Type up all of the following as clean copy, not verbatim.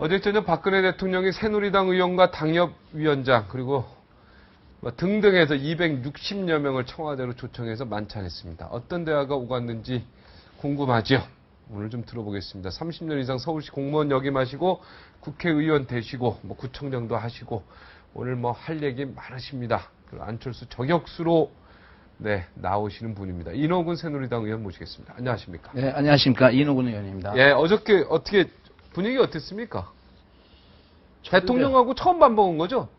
어제 저녁 박근혜 대통령이 새누리당 의원과 당협위원장 그리고 등등해서 260여 명을 청와대로 초청해서 만찬했습니다. 어떤 대화가 오갔는지 궁금하죠? 오늘 좀 들어보겠습니다. 30년 이상 서울시 공무원 역임하시고 국회의원 되시고 구청장도 하시고 오늘 할 얘기 많으십니다. 그리고 안철수 저격수로 나오시는 분입니다. 이노근 새누리당 의원 모시겠습니다. 안녕하십니까? 네, 안녕하십니까? 이노근 의원입니다. 예, 어저께 어떻게 분위기 어땠습니까? 대통령하고 처음 밥 먹은 거죠?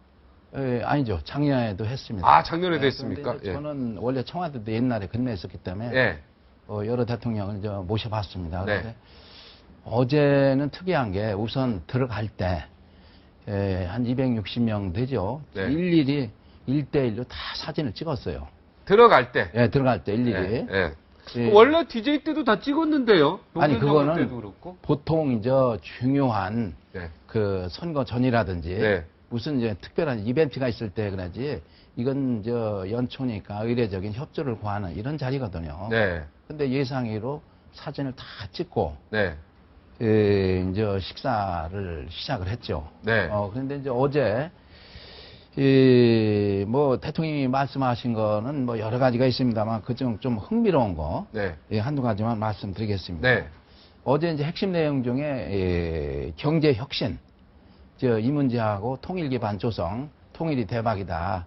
예, 아니죠. 작년에도 했습니다. 아, 작년에도 했습니까? 예. 저는 원래 청와대도 옛날에 근무했었기 때문에 예. 여러 대통령을 모셔봤습니다. 네. 그런데 어제는 특이한 게 우선 들어갈 때 한 260명 되죠. 네. 일일이 1대1로 다 사진을 찍었어요. 들어갈 때? 예, 들어갈 때 일일이. 예. 예. 원래 DJ 때도 다 찍었는데요. 아니, 그거는 때도 그렇고. 보통 이제 중요한 네. 그 선거 전이라든지 네. 무슨 이제 특별한 이벤트가 있을 때 그러지 이건 연초니까 의례적인 협조를 구하는 이런 자리거든요. 네. 근데 예상외로 사진을 다 찍고 네. 이제 식사를 시작을 했죠. 네. 그런데 이제 어제 대통령이 말씀하신 거는 여러 가지가 있습니다만 그중 좀 흥미로운 거 네. 한두 가지만 말씀드리겠습니다. 네. 어제 이제 핵심 내용 중에 경제 혁신, 이 문제하고 통일 기반 조성, 통일이 대박이다.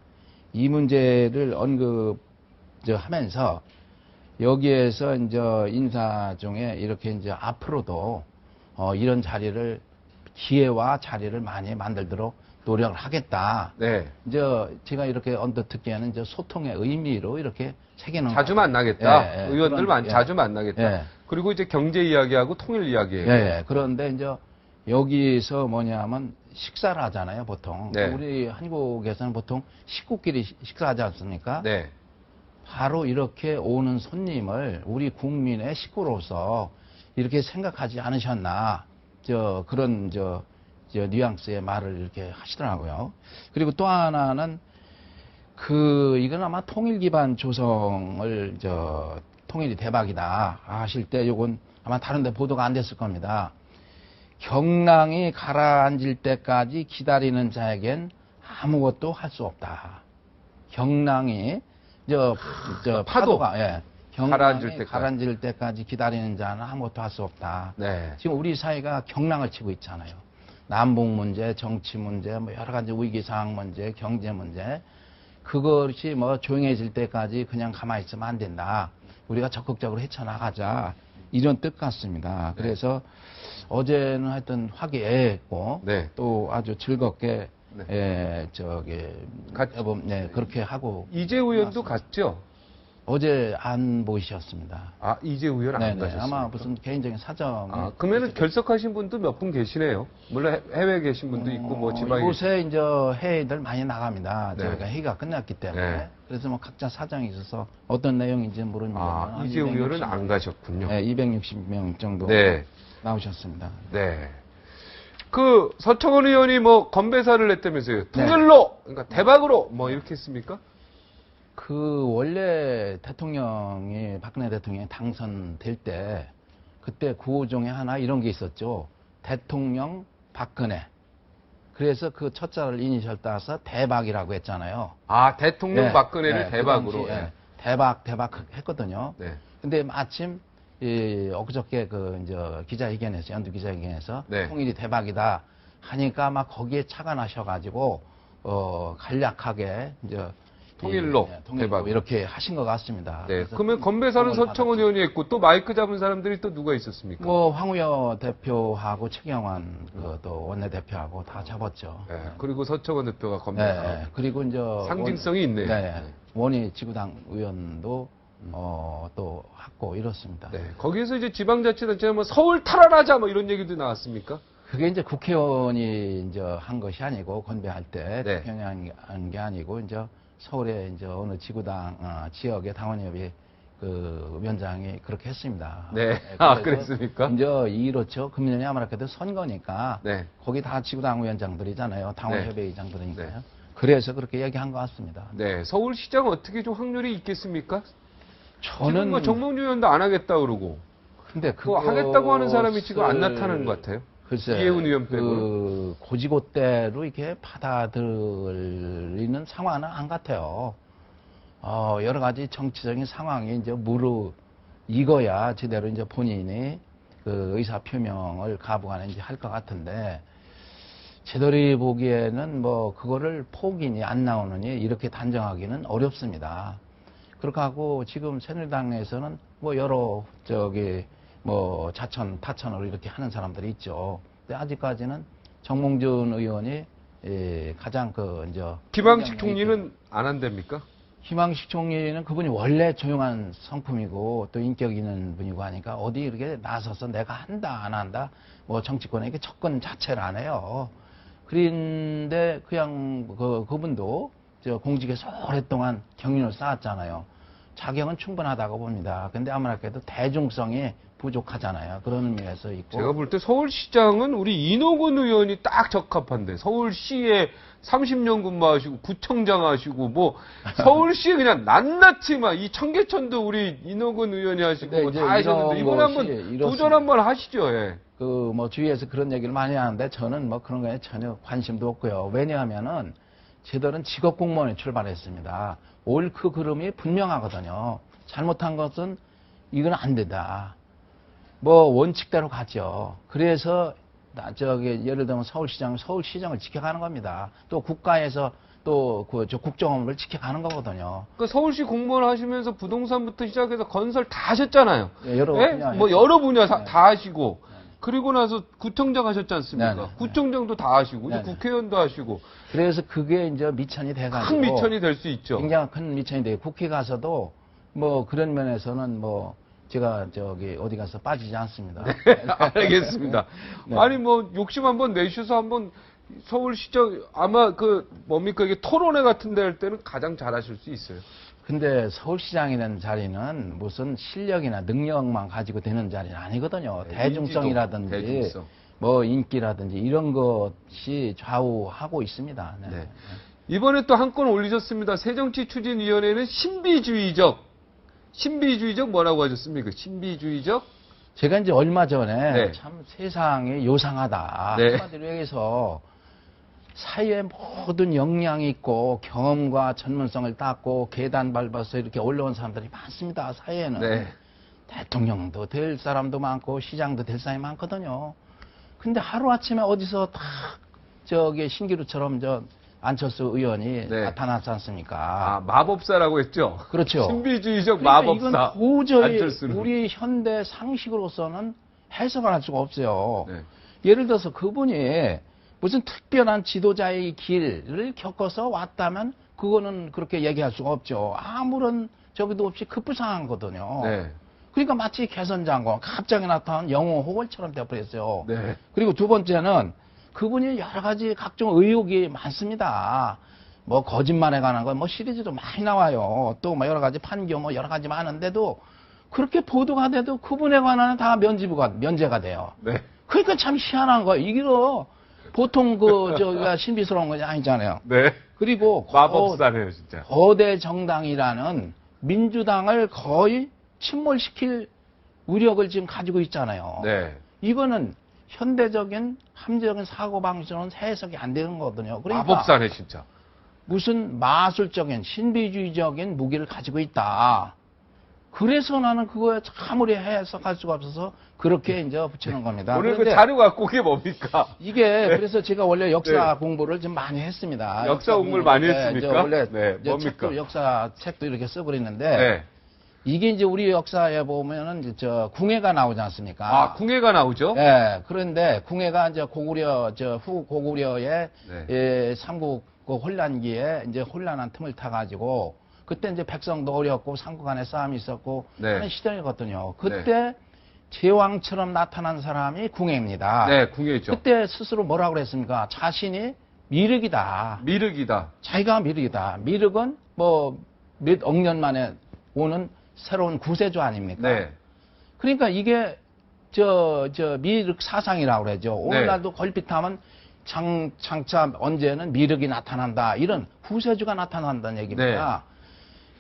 이 문제를 언급하면서 여기에서 이제 인사 중에 이렇게 이제 앞으로도 이런 기회와 자리를 많이 만들도록 노력을 하겠다. 네. 이제 제가 이렇게 언뜻 듣기에는 이제 소통의 의미로 이렇게 새겨놓은 자주 만나겠다. 예, 의원들 자주 만나겠다. 예. 그리고 이제 경제 이야기하고 통일 이야기예요. 예. 그런데 이제 여기서 뭐냐면 식사를 하잖아요, 보통. 네. 우리 한국에서는 보통 식구끼리 식사하지 않습니까? 네. 바로 이렇게 오는 손님을 우리 국민의 식구로서 이렇게 생각하지 않으셨나. 그런 뉘앙스의 말을 이렇게 하시더라고요. 그리고 또 하나는 이건 아마 통일 기반 조성을 통일이 대박이다 하실 때 요건 아마 다른 데 보도가 안 됐을 겁니다. 경랑이 가라앉을 때까지 기다리는 자에겐 아무것도 할 수 없다. 경랑이 파도가 가라앉을 때까지 기다리는 자는 아무것도 할 수 없다. 네. 지금 우리 사회가 경랑을 치고 있잖아요. 남북 문제, 정치 문제, 여러 가지 위기 상황 문제, 경제 문제. 그것이 조용해질 때까지 그냥 가만히 있으면 안 된다. 우리가 적극적으로 헤쳐나가자. 이런 뜻 같습니다. 네. 그래서 어제는 하여튼 화기애애했고 네. 또 아주 즐겁게 네. 그렇게 하고 이재우 의원도 갔죠? 어제 안 보이셨습니다. 아, 이재우 의원 안 가셨습니까? 아마 무슨 개인적인 사정. 그러면 결석하신 분도 몇 분 계시네요. 물론 해외에 계신 분도 있고 지방에 이곳에 이제 회의들 많이 나갑니다. 네. 저희가 회의가 끝났기 때문에. 네. 그래서 각자 사정이 있어서 어떤 내용인지 모르는데. 이재우 의원은 안 가셨군요. 네, 260명 정도 나오셨습니다. 네. 서청원 의원이 건배사를 했다면서요. 통일로, 그러니까 대박으로 이렇게 했습니까? 원래 박근혜 대통령이 당선될 때, 그때 구호 중에 하나 이런 게 있었죠. 대통령 박근혜. 그래서 그 첫 자를 이니셜 따서 대박이라고 했잖아요. 아, 대통령 박근혜를 대박으로. 대박 했거든요. 네. 근데 마침, 엊그저께 기자회견에서, 연두 기자회견에서 통일이 대박이다 하니까 막 거기에 차가 나셔가지고, 간략하게, 통일로 대박 이렇게 하신 것 같습니다. 네. 그러면 건배사는 서청원 의원이 했고 또 마이크 잡은 사람들이 또 누가 있었습니까? 황우여 대표하고 최경환 또 원내대표하고 다 잡았죠. 네. 그리고 서청원 대표가 건배사. 네. 그리고 이제 상징성이 있네요. 네. 원희 지구당 의원도 또 하고 이렇습니다. 네. 거기에서 이제 지방자치단체는 서울 탈환하자 이런 얘기도 나왔습니까? 그게 이제 국회의원이 한 것이 아니고 건배할 때 네. 대통령이 한 게 아니고 서울에 어느 지구당 지역의 당원협의 위원장이 그렇게 했습니다. 네. 그랬습니까? 이렇죠. 금년이 아무래도 선거니까 네. 거기 다 지구당 위원장들이잖아요. 당원협의 의장들이니까요. 네. 그래서 그렇게 얘기한 것 같습니다. 네. 서울시장 어떻게 좀 확률이 있겠습니까? 저는 지금 정몽준 의원도 안 하겠다 그러고. 근데 하겠다고 하는 사람이 지금 안 나타나는 것 같아요. 글쎄, 이해운 의원 빼고. 고지고대로 이렇게 받아들이는 상황은 안 같아요. 여러 가지 정치적인 상황이 이제 무르익어야 제대로 이제 본인이 그 의사 표명을 가부간에 이제 할 것 같은데, 제들이 보기에는 뭐 그거를 포기니 안 나오느니 이렇게 단정하기는 어렵습니다. 그렇게 하고 지금 새누리당에서는 뭐 여러 뭐 자천, 타천으로 이렇게 하는 사람들이 있죠. 근데 아직까지는 정몽준 의원이 가장 김항식 총리는 안 한답니까? 김항식 총리는 그분이 원래 조용한 성품이고 또 인격 있는 분이고 하니까 어디 이렇게 나서서 내가 한다 안 한다 뭐 정치권에 이렇게 접근 자체를 안 해요. 그런데 그냥 그분도 공직에서 오랫동안 경륜을 쌓았잖아요. 자격은 충분하다고 봅니다. 근데 아무래도 대중성이 부족하잖아요. 그런 의미에서 있고. 제가 볼 때 서울시장은 우리 인호근 의원이 딱 적합한데, 서울시에 30년 근무하시고 구청장 하시고 뭐 서울시에 그냥 낱낱이 막 이 청계천도 우리 인호근 의원이 하시고 뭐 다 하셨는데 이번에 한번 도전 한번 하시죠. 예. 뭐 주위에서 그런 얘기를 많이 하는데 저는 뭐 그런 거에 전혀 관심도 없고요. 왜냐하면은 저들은 직업 공무원에 출발했습니다. 옳고 그름이 분명하거든요. 잘못한 것은 이건 안 된다. 뭐 원칙대로 가죠. 그래서 예를 들면 서울시장을 지켜가는 겁니다. 또 국가에서 또 국정원을 지켜가는 거거든요. 그 서울시 공무원 하시면서 부동산부터 시작해서 건설 다 하셨잖아요. 네, 여러 예? 분야 뭐 했죠. 여러 분야 네. 다 하시고 그리고 나서 구청장 하셨지 않습니까? 네, 네, 구청장도 다 하시고 이제 네, 네. 국회의원도 하시고 그래서 그게 이제 미천이 돼가지고 큰 미천이 될 수 있죠. 굉장히 큰 미천이 돼요. 국회 가서도 뭐 그런 면에서는 뭐 제가 어디 가서 빠지지 않습니다. 알겠습니다. 네. 아니 뭐 욕심 한번 내셔서 한번 서울시장 아마 뭡니까 이게 토론회 같은 데 할 때는 가장 잘하실 수 있어요. 근데 서울시장이라는 자리는 무슨 실력이나 능력만 가지고 되는 자리는 아니거든요. 네, 대중성이라든지 대중성. 뭐 인기라든지 이런 것이 좌우하고 있습니다. 네. 네. 이번에 또 한 건 올리셨습니다. 새정치추진위원회는 신비주의적 뭐라고 하셨습니까? 신비주의적? 제가 이제 얼마 전에 네. 참 세상이 요상하다. 네. 한마디로 얘기해서 사회에 모든 역량이 있고 경험과 전문성을 닦고 계단 밟아서 이렇게 올라온 사람들이 많습니다. 사회에는. 네. 대통령도 될 사람도 많고 시장도 될 사람이 많거든요. 근데 하루아침에 어디서 딱 신기루처럼 안철수 의원이 네. 나타났지 않습니까? 아, 마법사라고 했죠? 그렇죠. 신비주의적 그러니까 마법사. 이건 도저히 안철수는. 우리 현대 상식으로서는 해석을 할 수가 없어요. 네. 예를 들어서 그분이 무슨 특별한 지도자의 길을 겪어서 왔다면 그거는 그렇게 얘기할 수가 없죠. 아무런 저기도 없이 급부상한 거거든요. 네. 그러니까 마치 개선장관 갑자기 나타난 영호 호걸처럼 되어버렸어요. 네. 그리고 두 번째는 그분이 여러 가지 각종 의혹이 많습니다. 뭐 거짓말에 관한 거 뭐 시리즈도 많이 나와요. 또 뭐 여러 가지 판교 뭐 여러 가지 많은데도 그렇게 보도가 돼도 그분에 관한은 다 면제가 돼요. 네. 그러니까 참 희한한 거예요. 이게 보통 신비스러운 것이 아니잖아요. 네. 그리고 마법사네요, 진짜. 거대 정당이라는 민주당을 거의 침몰시킬 우력을 지금 가지고 있잖아요. 네. 이거는 현대적인 합리적인 사고방식으로는 해석이 안 되는 거거든요. 그러니까 마법사네, 진짜. 무슨 마술적인 신비주의적인 무기를 가지고 있다. 그래서 나는 그거에 아무리 해석할 수가 없어서 그렇게 이제 붙이는 겁니다. 오늘 그 그런데 자료 갖고 그게 뭡니까? 이게 그래서 제가 원래 역사 네. 공부를 좀 많이 했습니다. 역사 공부를 많이 네, 했습니까? 원래 네, 뭡니까? 역사 책도 이렇게 쓰고 그랬는데 네. 이게 이제 우리 역사에 보면은 궁예가 나오지 않습니까? 아, 궁예가 나오죠? 네, 그런데 궁예가 이제 후 고구려의 네. 삼국 혼란기에 이제 혼란한 틈을 타가지고 그때 이제 백성도 어렵고 삼국 간에 싸움이 있었고 네. 하는 시절이거든요. 그때 제왕처럼 나타난 사람이 궁예입니다. 네, 궁예죠. 그때 스스로 뭐라고 그랬습니까? 자신이 미륵이다. 미륵이다. 자기가 미륵이다. 미륵은 뭐 몇 억 년 만에 오는 새로운 구세주 아닙니까? 네. 그러니까 이게 미륵 사상이라고 그러죠. 오늘날도 걸핏하면 장차 언제는 미륵이 나타난다. 이런 구세주가 나타난다는 얘기입니다.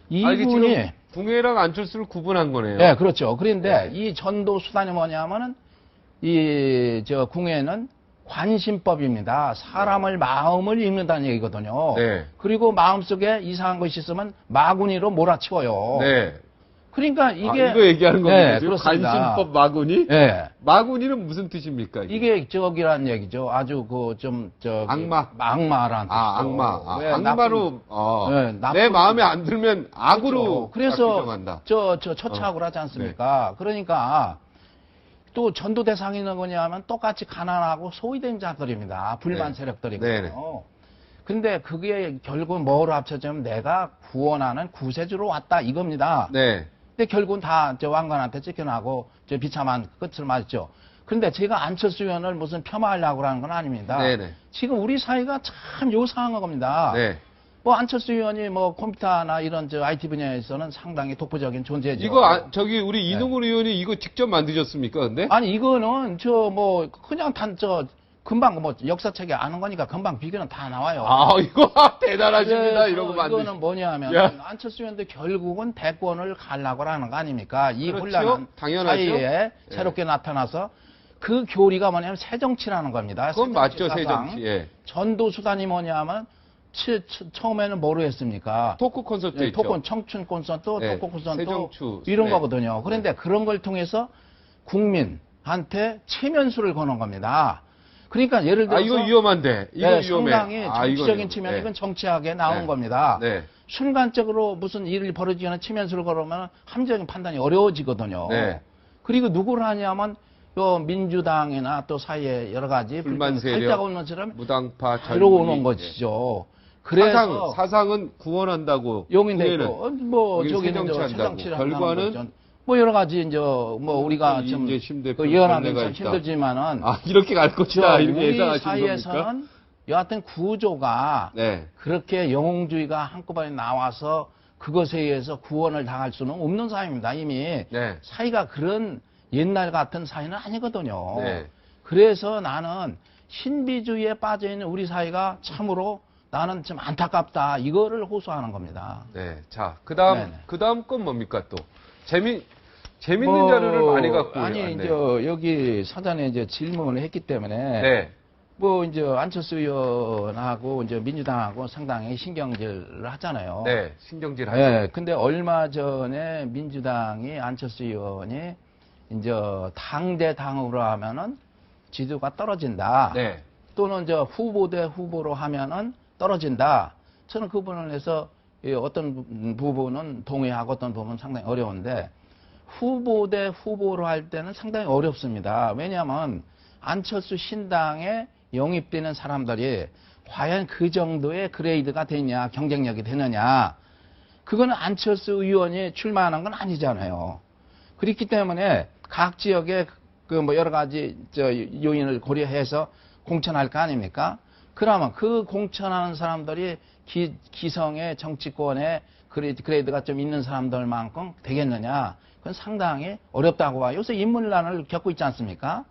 이분이 지금 궁예랑 안철수를 구분한 거네요. 네, 그렇죠. 그런데 네. 이 전도 수단이 뭐냐면은 저 궁예는 관심법입니다. 사람을 마음을 읽는다는 얘기거든요. 네. 그리고 마음속에 이상한 것이 있으면 마구니로 몰아치워요. 네. 그러니까 이게 이거 얘기하는 겁니다. 네, 지금 그렇습니다. 관심법 마구니? 예. 마구니는 무슨 뜻입니까? 이게 저기란 얘기죠. 아주 악마. 악마란 뜻이죠. 악마. 왜 악마로 네, 내 마음에 안 들면 악으로 그래서 규정한다. 저 처차구를 하지 않습니까? 네. 그러니까 또 전도 대상이 있는 거냐면 똑같이 가난하고 소외된 자들입니다. 불만 네. 세력들이거든요. 네네. 근데 그게 결국 뭐로 합쳐지면 내가 구원하는 구세주로 왔다 이겁니다. 네. 근데 결국은 다 저 왕관한테 쫓겨나고 저 비참한 끝을 맞죠. 근데 제가 안철수 의원을 무슨 폄하하려고 하는 건 아닙니다. 네네. 지금 우리 사회가 참 요상한 겁니다. 네. 뭐 안철수 의원이 뭐 컴퓨터나 이런 저 IT 분야에서는 상당히 독보적인 존재죠. 이거 저기 우리 이동훈 의원이 이거 직접 만드셨습니까? 근데? 아니 이거는 저 뭐 그냥 금방 뭐 역사책에 아는 거니까 금방 비교는 다 나와요. 이거 대단하십니다. 그래서 이러고 만드. 이거는 뭐냐면 야. 안철수 의원도 결국은 대권을 가려고 하는 거 아닙니까? 이 그렇죠. 혼란한 당연하죠. 사이에 새롭게 나타나서 그 교리가 뭐냐면 새정치라는 겁니다. 그건 맞죠, 사상. 새정치. 예. 전도 수단이 뭐냐면 처음에는 뭐로 했습니까? 토크 콘서트 네, 있죠. 토크 청춘 콘서트, 네, 토크 콘서트 새정추. 이런 네. 거거든요. 그런데 그런 걸 통해서 국민한테 체면수를 거는 겁니다. 그러니까 예를 들어서 이거 위험한데. 이거 네, 위험해. 상당히 정치적인 이거 체면, 네. 이건 정치하게 나온 네. 겁니다. 네. 순간적으로 무슨 일을 벌어지거나 체면수를 걸으면 함정적인 판단이 어려워지거든요. 네. 그리고 누구를 하냐면 요 민주당이나 또 사이에 여러 가지 불만 세력, 살짝 없는 사람 무당파, 들어오는 젊은이. 것이죠. 그래서 사상은 구원한다고. 용인되고 국회는 뭐 여기는 저기는 새정치한다고. 결과는 뭐 여러 가지 이제 뭐 우리가 좀 이재심 대표 예언하기 번뇌가 참 있다. 힘들지만은 이렇게 갈 것이다. 이렇게 우리 예상하시는 겁니까? 사이에서는 여하튼 구조가 네. 그렇게 영웅주의가 한꺼번에 나와서 그것에 의해서 구원을 당할 수는 없는 사회입니다. 이미 네. 사회가 그런 옛날 같은 사회는 아니거든요. 네. 그래서 나는 신비주의에 빠져있는 우리 사회가 참으로 나는 좀 안타깝다. 이거를 호소하는 겁니다. 네. 자, 네네. 그다음 건 뭡니까 또? 재밌는 자료를 많이 갖고 아니 왔네요. 이제 여기 사전에 이제 질문을 했기 때문에 네. 뭐 이제 안철수 의원하고 이제 민주당하고 상당히 신경질을 하잖아요. 네. 신경질 하죠. 예, 근데 얼마 전에 민주당이 안철수 의원이 이제 당대당으로 하면은 지도가 떨어진다. 네. 또는 이제 후보 대 후보로 하면은 떨어진다. 저는 그 부분을 해서 어떤 부분은 동의하고 어떤 부분은 상당히 어려운데 후보 대 후보로 할 때는 상당히 어렵습니다. 왜냐하면 안철수 신당에 영입되는 사람들이 과연 그 정도의 그레이드가 되냐, 경쟁력이 되느냐. 그거는 안철수 의원이 출마하는 건 아니잖아요. 그렇기 때문에 각 지역에 그 뭐 여러 가지 요인을 고려해서 공천할 거 아닙니까? 그러면 그 공천하는 사람들이 기성의 정치권에 그레이드가 좀 있는 사람들만큼 되겠느냐? 그건 상당히 어렵다고 봐요. 요새 인물난을 겪고 있지 않습니까?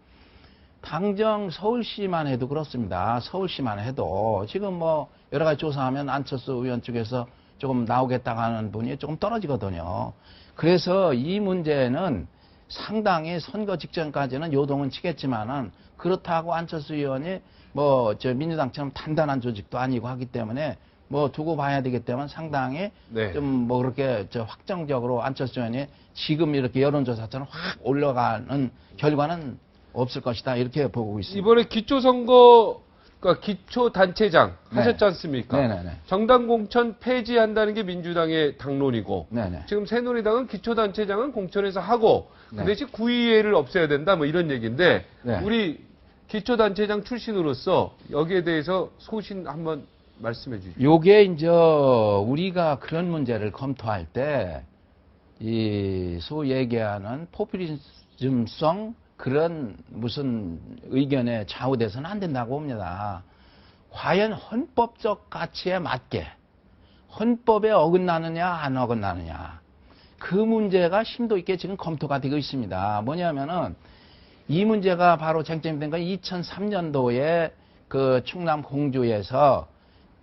당정 서울시만 해도 그렇습니다. 서울시만 해도 지금 뭐 여러 가지 조사하면 안철수 의원 쪽에서 조금 나오겠다고 하는 분이 조금 떨어지거든요. 그래서 이 문제는 상당히 선거 직전까지는 요동은 치겠지만은 그렇다고 안철수 의원이 뭐 민주당처럼 단단한 조직도 아니고 하기 때문에 뭐 두고 봐야 되기 때문에 상당히 네. 좀 뭐 그렇게 확정적으로 안철수 의원이 지금 이렇게 여론조사처럼 확 올라가는 결과는 없을 것이다 이렇게 보고 있습니다. 이번에 기초선거, 그러니까 기초단체장 네. 하셨지 않습니까? 네네네. 정당 공천 폐지한다는 게 민주당의 당론이고 네네. 지금 새누리당은 기초단체장은 공천에서 하고 그 네. 대신 구의회를 없애야 된다 뭐 이런 얘기인데 네. 우리 기초단체장 출신으로서 여기에 대해서 소신 한번 말씀해 주시죠. 요게 이제 우리가 그런 문제를 검토할 때 이 소 얘기하는 포퓰리즘성 그런 무슨 의견에 좌우돼서는 안 된다고 봅니다. 과연 헌법적 가치에 맞게 헌법에 어긋나느냐 안 어긋나느냐 그 문제가 심도 있게 지금 검토가 되고 있습니다. 뭐냐면은 이 문제가 바로 쟁점이 된 건 2003년도에 그 충남 공주에서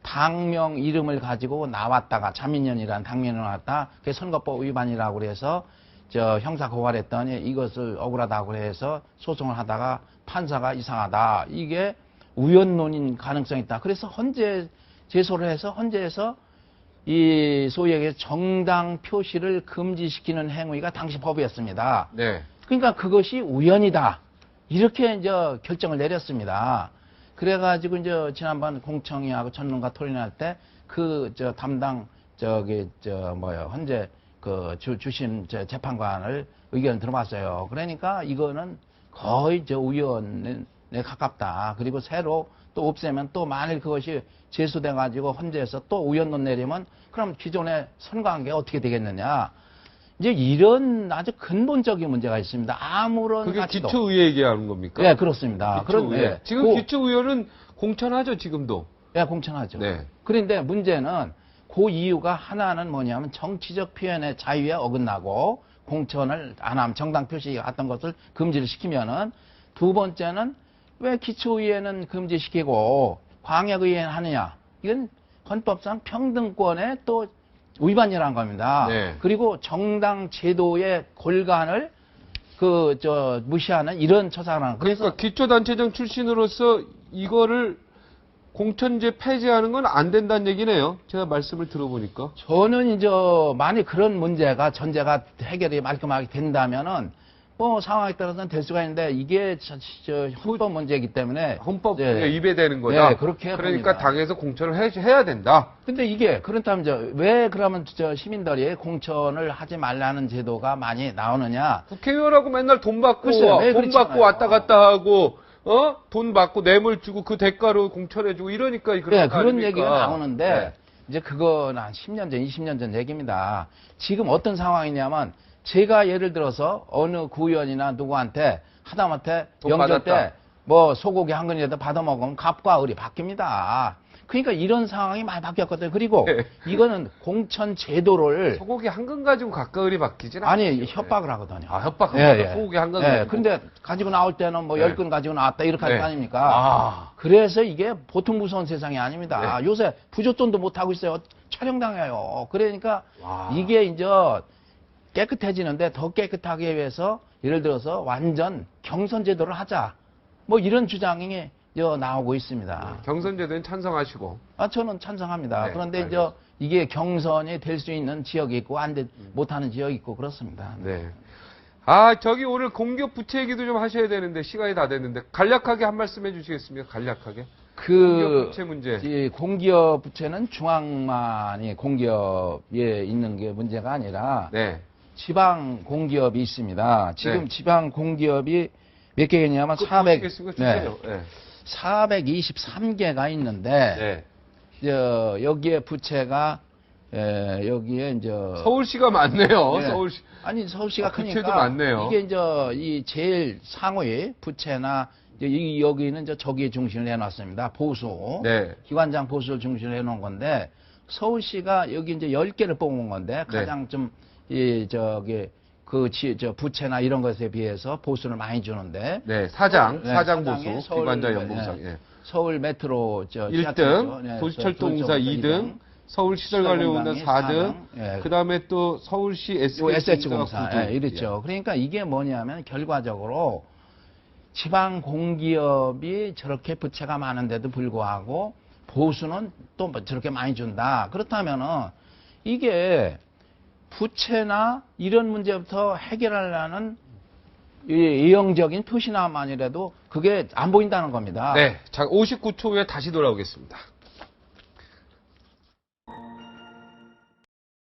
당명 이름을 가지고 나왔다가 자민련이라는 당명이 나왔다. 그게 선거법 위반이라고 그래서 형사 고발했더니 이것을 억울하다고 해서 소송을 하다가 판사가 이상하다. 이게 우연론인 가능성이 있다. 그래서 헌재 제소를 해서 헌재에서 이 소위 얘기해 정당 표시를 금지시키는 행위가 당시 법이었습니다. 네. 그러니까 그것이 우연이다. 이렇게 이제 결정을 내렸습니다. 그래가지고 이제 지난번 공청회하고 전론과 토론할 때 그 담당 헌재 주신 재판관을 의견을 들어봤어요. 그러니까 이거는 거의 우연에 가깝다. 그리고 새로 또 없애면 또 만일 그것이 제소돼 가지고 헌재에서 또 우연론 내리면 그럼 기존의 선관계가 어떻게 되겠느냐. 이제 이런 아주 근본적인 문제가 있습니다. 아무런 그게 가치도. 기초의회 얘기하는 겁니까? 네, 그렇습니다. 기초의회. 예. 지금 기초의회는 공천하죠, 지금도. 예, 공천하죠. 네. 그런데 문제는 그 이유가 하나는 뭐냐면 정치적 표현의 자유에 어긋나고 공천을 안 하면 정당 표시가 했던 것을 금지를 시키면은 두 번째는 왜 기초의회는 금지시키고 광역의회는 하느냐. 이건 헌법상 평등권의 또 위반이라는 겁니다. 네. 그리고 정당 제도의 골간을 무시하는 이런 처사라는 거예요. 그러니까 기초단체장 출신으로서 이거를 공천제 폐지하는 건 안 된다는 얘기네요. 제가 말씀을 들어보니까. 저는 이제 만약 그런 문제가 전제가 해결이 말끔하게 된다면은 뭐 상황에 따라서는 될 수가 있는데 이게 헌법 문제이기 때문에 헌법에 네. 위배되는 거다. 네, 그렇게 그러니까 봅니다. 당에서 공천을 해야 된다. 근데 이게 그렇다면 왜 그러면 시민들이 공천을 하지 말라는 제도가 많이 나오느냐? 국회의원하고 맨날 돈 받고 글쎄요, 왜 돈 그렇잖아요. 받고 왔다 갔다 하고 돈 받고 뇌물 주고 그 대가로 공천해주고 이러니까 네, 그런 거 그런 아닙니까? 얘기가 나오는데 네. 이제 그건 한 10년 전, 20년 전 얘기입니다. 지금 어떤 상황이냐면 제가 예를 들어서 어느 구의원이나 누구한테 하다못해 돈 명절 받았다. 때 뭐 소고기 한 근이라도 받아먹으면 갑과 을이 바뀝니다. 그러니까 이런 상황이 많이 바뀌었거든요. 그리고 네. 이거는 공천 제도를 소고기 한 근 가지고 가까이 바뀌진 아니 않죠. 협박을 하거든요. 아, 협박합니다. 소고기 한 근. 예, 근데 가지고 나올 때는 뭐 네. 10근 가지고 나왔다 이렇게 할 네. 거 아닙니까? 아. 그래서 이게 보통 무서운 세상이 아닙니다. 네. 요새 부조돈도 못 하고 있어요. 촬영당해요. 그러니까 와. 이게 이제 깨끗해지는데 더 깨끗하게 위해서 예를 들어서 완전 경선 제도를 하자. 뭐 이런 주장이 나오고 있습니다. 경선제도는 찬성하시고. 저는 찬성합니다. 네, 그런데 알겠습니다. 이게 경선이 될 수 있는 지역이 있고 못하는 지역이 있고 그렇습니다. 네. 저기 오늘 공기업 부채 얘기도 좀 하셔야 되는데 시간이 다 됐는데 간략하게 한 말씀 해주시겠습니까? 간략하게. 공기업 부채 문제. 이 공기업 부채는 중앙만이 공기업에 있는 게 문제가 아니라 네. 지방 공기업이 있습니다. 지금 네. 지방 공기업이 몇 개냐면 보시겠습니까? 주세요. 네. 423개가 있는데 여기에 부채가 여기에 이제 서울시가 많네요. 네. 서울시. 아니 서울시가 부채도 크니까 많네요. 이게 이제 이 제일 상위 부채나 여기는 이제 저기 중심을 해놨습니다. 보수 네. 기관장 보수를 중심으로 해놓은 건데 서울시가 여기 이제 10개를 뽑은 건데 가장 좀 부채나 이런 것에 비해서 보수를 많이 주는데. 네, 사장 사장에 보수, 서울, 기관장 연봉상. 네, 서울 메트로 1등, 도시철도공사 2등, 서울시설관리공단 4등, 그 다음에 또 서울시 SH공사 9등. 이랬죠. 그러니까 이게 뭐냐면 결과적으로 지방 공기업이 저렇게 부채가 많은데도 불구하고 보수는 또 저렇게 많이 준다. 그렇다면은 이게 부채나 이런 문제부터 해결하려는 예형적인 표시나만이라도 그게 안 보인다는 겁니다. 네, 자 59초 후에 다시 돌아오겠습니다.